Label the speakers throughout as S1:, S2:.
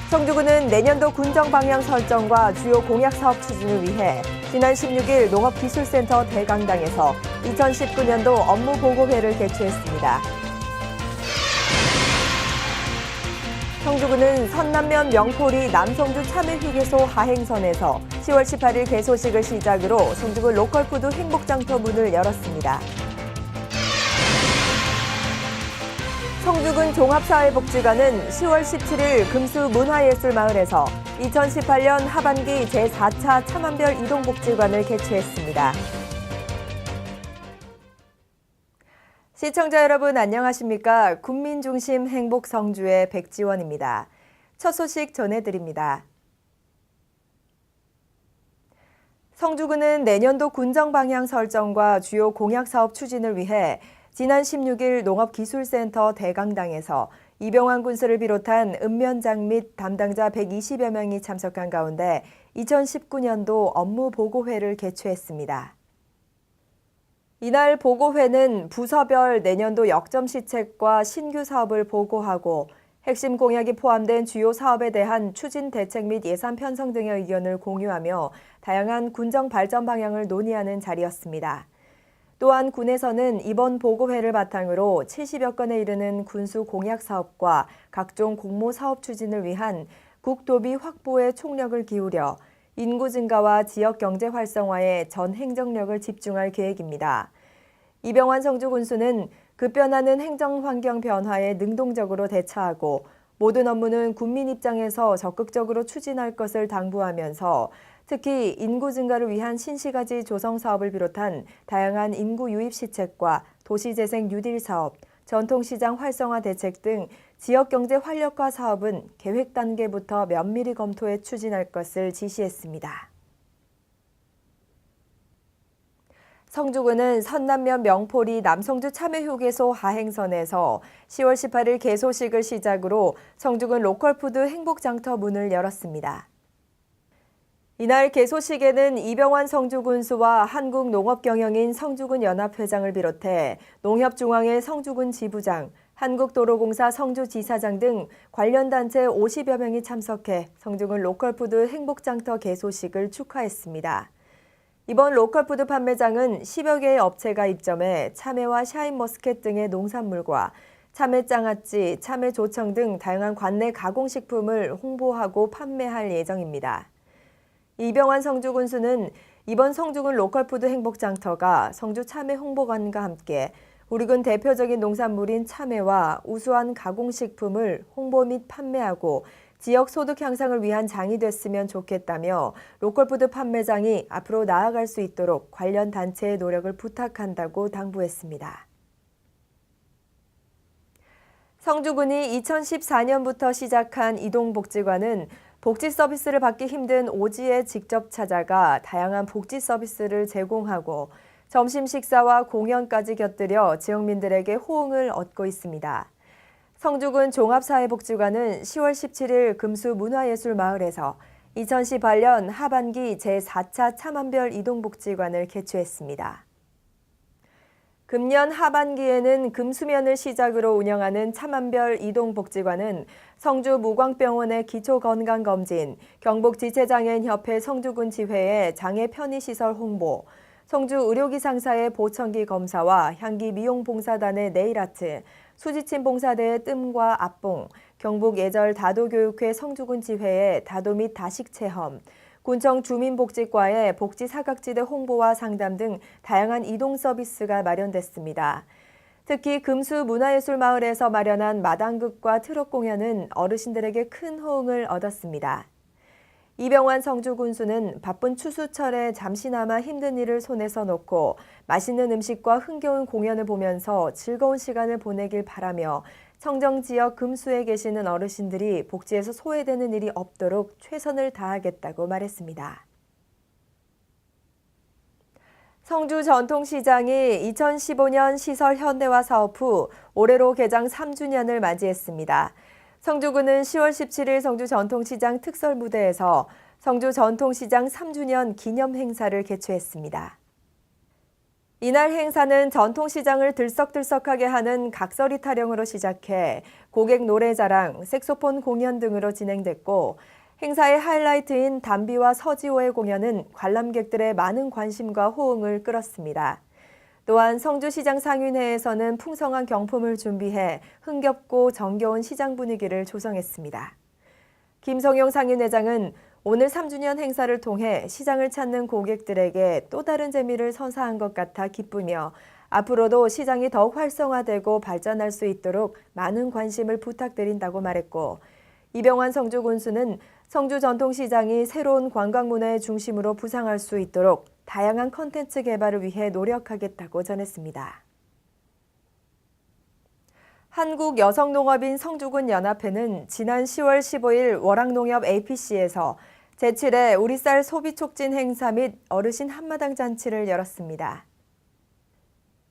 S1: 성주군은 내년도 군정 방향 설정과 주요 공약 사업 추진을 위해 지난 16일 농업기술센터 대강당에서 2019년도 업무 보고회를 개최했습니다. 성주군은 선남면 명포리 남성주 참외휴게소 하행선에서 10월 18일 개소식을 시작으로 성주군 로컬푸드 행복장터 문을 열었습니다. 성주군 종합사회복지관은 10월 17일 금수문화예술마을에서 2018년 하반기 제4차 차만별 이동복지관을 개최했습니다. 시청자 여러분 안녕하십니까? 국민중심 행복성주의 백지원입니다. 첫 소식 전해드립니다. 성주군은 내년도 군정 방향 설정과 주요 공약 사업 추진을 위해 지난 16일 농업기술센터 대강당에서 이병환 군수를 비롯한 읍면장 및 담당자 120여 명이 참석한 가운데 2019년도 업무 보고회를 개최했습니다. 이날 보고회는 부서별 내년도 역점 시책과 신규 사업을 보고하고 핵심 공약이 포함된 주요 사업에 대한 추진 대책 및 예산 편성 등의 의견을 공유하며 다양한 군정 발전 방향을 논의하는 자리였습니다. 또한 군에서는 이번 보고회를 바탕으로 70여 건에 이르는 군수 공약 사업과 각종 공모 사업 추진을 위한 국도비 확보에 총력을 기울여 인구 증가와 지역 경제 활성화에 전 행정력을 집중할 계획입니다. 이병환 성주 군수는 급변하는 행정 환경 변화에 능동적으로 대처하고 모든 업무는 군민 입장에서 적극적으로 추진할 것을 당부하면서 특히 인구 증가를 위한 신시가지 조성 사업을 비롯한 다양한 인구 유입 시책과 도시재생 뉴딜 사업, 전통시장 활성화 대책 등 지역경제 활력화 사업은 계획 단계부터 면밀히 검토해 추진할 것을 지시했습니다. 성주군은 선남면 명포리 남성주 참외휴게소 하행선에서 10월 18일 개소식을 시작으로 성주군 로컬푸드 행복장터 문을 열었습니다. 이날 개소식에는 이병환 성주군수와 한국농업경영인 성주군 연합회장을 비롯해 농협중앙회 성주군 지부장, 한국도로공사 성주지사장 등 관련 단체 50여 명이 참석해 성주군 로컬푸드 행복장터 개소식을 축하했습니다. 이번 로컬푸드 판매장은 10여 개의 업체가 입점해 참외와 샤인머스켓 등의 농산물과 참외장아찌, 참외조청 등 다양한 관내 가공식품을 홍보하고 판매할 예정입니다. 이병환 성주군수는 이번 성주군 로컬푸드 행복장터가 성주 참외 홍보관과 함께 우리 군 대표적인 농산물인 참외와 우수한 가공식품을 홍보 및 판매하고 지역 소득 향상을 위한 장이 됐으면 좋겠다며 로컬푸드 판매장이 앞으로 나아갈 수 있도록 관련 단체의 노력을 부탁한다고 당부했습니다. 성주군이 2014년부터 시작한 이동복지관은 복지 서비스를 받기 힘든 오지에 직접 찾아가 다양한 복지 서비스를 제공하고 점심 식사와 공연까지 곁들여 지역민들에게 호응을 얻고 있습니다. 성주군 종합사회복지관은 10월 17일 금수문화예술마을에서 2018년 하반기 제4차 차만별 이동복지관을 개최했습니다. 금년 하반기에는 금수면을 시작으로 운영하는 차만별 이동복지관은 성주 무광병원의 기초건강검진, 경북지체장애인협회 성주군 지회의 장애 편의시설 홍보, 성주 의료기상사의 보청기 검사와 향기 미용봉사단의 네일아트, 수지침 봉사대의 뜸과 앞봉, 경북예절 다도교육회 성주군 지회의 다도 및 다식 체험, 군청 주민복지과의 복지사각지대 홍보와 상담 등 다양한 이동 서비스가 마련됐습니다. 특히 금수문화예술마을에서 마련한 마당극과 트롯 공연은 어르신들에게 큰 호응을 얻었습니다. 이병환 성주군수는 바쁜 추수철에 잠시나마 힘든 일을 손에서 놓고 맛있는 음식과 흥겨운 공연을 보면서 즐거운 시간을 보내길 바라며 청정지역 금수에 계시는 어르신들이 복지에서 소외되는 일이 없도록 최선을 다하겠다고 말했습니다. 성주 전통시장이 2015년 시설 현대화 사업 후 올해로 개장 3주년을 맞이했습니다. 성주군은 10월 17일 성주 전통시장 특설무대에서 성주 전통시장 3주년 기념 행사를 개최했습니다. 이날 행사는 전통시장을 들썩들썩하게 하는 각설이 타령으로 시작해 고객 노래자랑, 색소폰 공연 등으로 진행됐고 행사의 하이라이트인 담비와 서지호의 공연은 관람객들의 많은 관심과 호응을 끌었습니다. 또한 성주시장 상윤회에서는 풍성한 경품을 준비해 흥겹고 정겨운 시장 분위기를 조성했습니다. 김성용 상윤회장은 오늘 3주년 행사를 통해 시장을 찾는 고객들에게 또 다른 재미를 선사한 것 같아 기쁘며 앞으로도 시장이 더욱 활성화되고 발전할 수 있도록 많은 관심을 부탁드린다고 말했고 이병환 성주 군수는 성주 전통시장이 새로운 관광 문화의 중심으로 부상할 수 있도록 다양한 콘텐츠 개발을 위해 노력하겠다고 전했습니다. 한국여성농업인 성주군 연합회는 지난 10월 15일 월항농협 APC에서 제7회 우리 쌀 소비 촉진 행사 및 어르신 한마당 잔치를 열었습니다.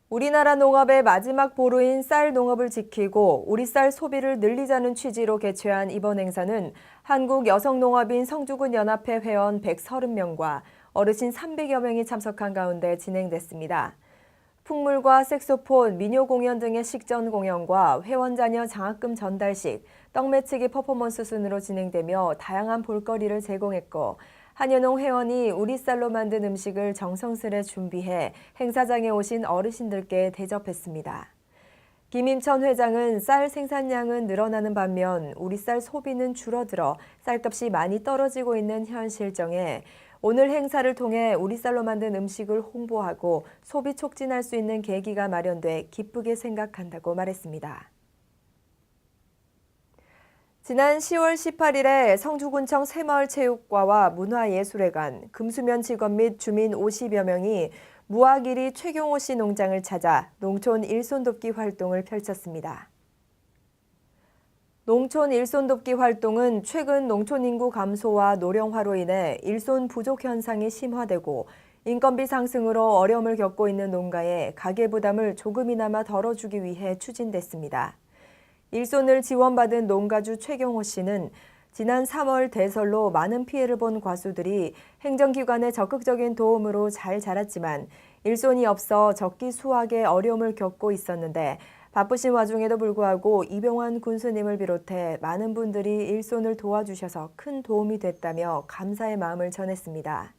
S1: 우리나라 농업의 마지막 보루인 쌀 농업을 지키고 우리 쌀 소비를 늘리자는 취지로 개최한 이번 행사는 한국여성농업인 성주군 연합회 회원 130명과 어르신 300여 명이 참석한 가운데 진행됐습니다. 풍물과 색소폰, 민요 공연 등의 식전 공연과 회원 자녀 장학금 전달식, 떡매치기 퍼포먼스 순으로 진행되며 다양한 볼거리를 제공했고 한여농 회원이 우리 쌀로 만든 음식을 정성스레 준비해 행사장에 오신 어르신들께 대접했습니다. 김임천 회장은 쌀 생산량은 늘어나는 반면 우리 쌀 소비는 줄어들어 쌀값이 많이 떨어지고 있는 현 실정에 오늘 행사를 통해 우리 쌀로 만든 음식을 홍보하고 소비 촉진할 수 있는 계기가 마련돼 기쁘게 생각한다고 말했습니다. 지난 10월 18일에 성주군청 새마을체육과와 문화예술회관, 금수면 직원 및 주민 50여 명이 무화기리 최경호 씨 농장을 찾아 농촌 일손 돕기 활동을 펼쳤습니다. 농촌 일손 돕기 활동은 최근 농촌 인구 감소와 노령화로 인해 일손 부족 현상이 심화되고 인건비 상승으로 어려움을 겪고 있는 농가에 가계 부담을 조금이나마 덜어주기 위해 추진됐습니다. 일손을 지원받은 농가주 최경호 씨는 지난 3월 대설로 많은 피해를 본 과수들이 행정기관의 적극적인 도움으로 잘 자랐지만 일손이 없어 적기 수확에 어려움을 겪고 있었는데 바쁘신 와중에도 불구하고 이병환 군수님을 비롯해 많은 분들이 일손을 도와주셔서 큰 도움이 됐다며 감사의 마음을 전했습니다.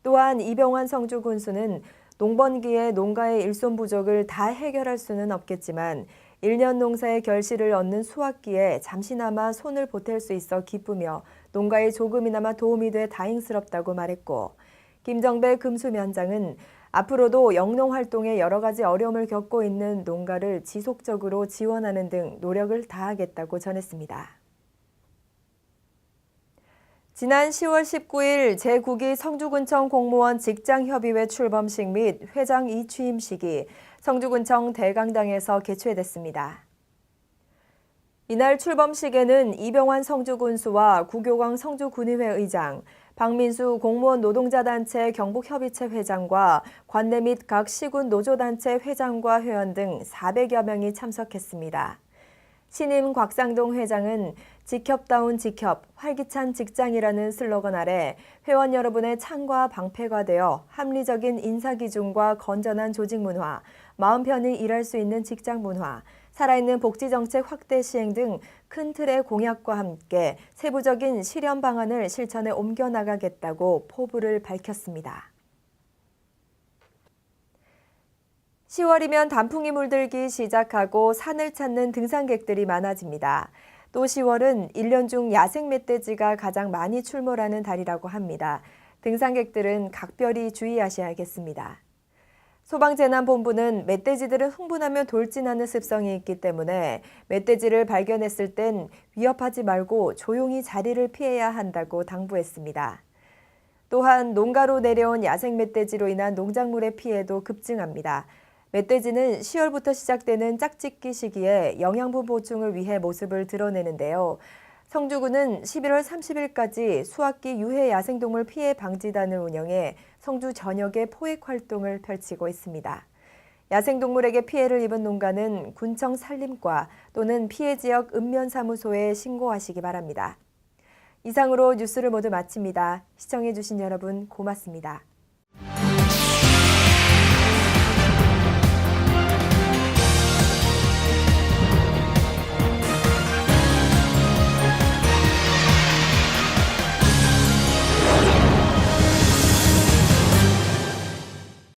S1: 또한 이병환 성주 군수는 농번기에 농가의 일손 부족을 다 해결할 수는 없겠지만 1년 농사의 결실을 얻는 수확기에 잠시나마 손을 보탤 수 있어 기쁘며 농가에 조금이나마 도움이 돼 다행스럽다고 말했고 김정배 금수면장은 앞으로도 영농 활동에 여러 가지 어려움을 겪고 있는 농가를 지속적으로 지원하는 등 노력을 다하겠다고 전했습니다. 지난 10월 19일 제9기 성주군청 공무원 직장협의회 출범식 및 회장 이취임식이 성주군청 대강당에서 개최됐습니다. 이날 출범식에는 이병환 성주군수와 구교광 성주군의회 의장, 박민수 공무원 노동자단체 경북협의체 회장과 관내 및 각 시군 노조단체 회장과 회원 등 400여 명이 참석했습니다. 신임 곽상동 회장은 직협다운 직협, 활기찬 직장이라는 슬로건 아래 회원 여러분의 창과 방패가 되어 합리적인 인사기준과 건전한 조직 문화, 마음 편히 일할 수 있는 직장 문화, 살아있는 복지정책 확대 시행 등 큰 틀의 공약과 함께 세부적인 실현 방안을 실천에 옮겨나가겠다고 포부를 밝혔습니다. 10월이면 단풍이 물들기 시작하고 산을 찾는 등산객들이 많아집니다. 또 10월은 1년 중 야생 멧돼지가 가장 많이 출몰하는 달이라고 합니다. 등산객들은 각별히 주의하셔야겠습니다. 소방재난본부는 멧돼지들은 흥분하면 돌진하는 습성이 있기 때문에 멧돼지를 발견했을 땐 위협하지 말고 조용히 자리를 피해야 한다고 당부했습니다. 또한 농가로 내려온 야생 멧돼지로 인한 농작물의 피해도 급증합니다. 멧돼지는 10월부터 시작되는 짝짓기 시기에 영양분 보충을 위해 모습을 드러내는데요. 성주군은 11월 30일까지 수확기 유해 야생동물 피해 방지단을 운영해 성주 전역에 포획 활동을 펼치고 있습니다. 야생동물에게 피해를 입은 농가는 군청 산림과 또는 피해 지역 읍면사무소에 신고하시기 바랍니다. 이상으로 뉴스를 모두 마칩니다. 시청해주신 여러분 고맙습니다.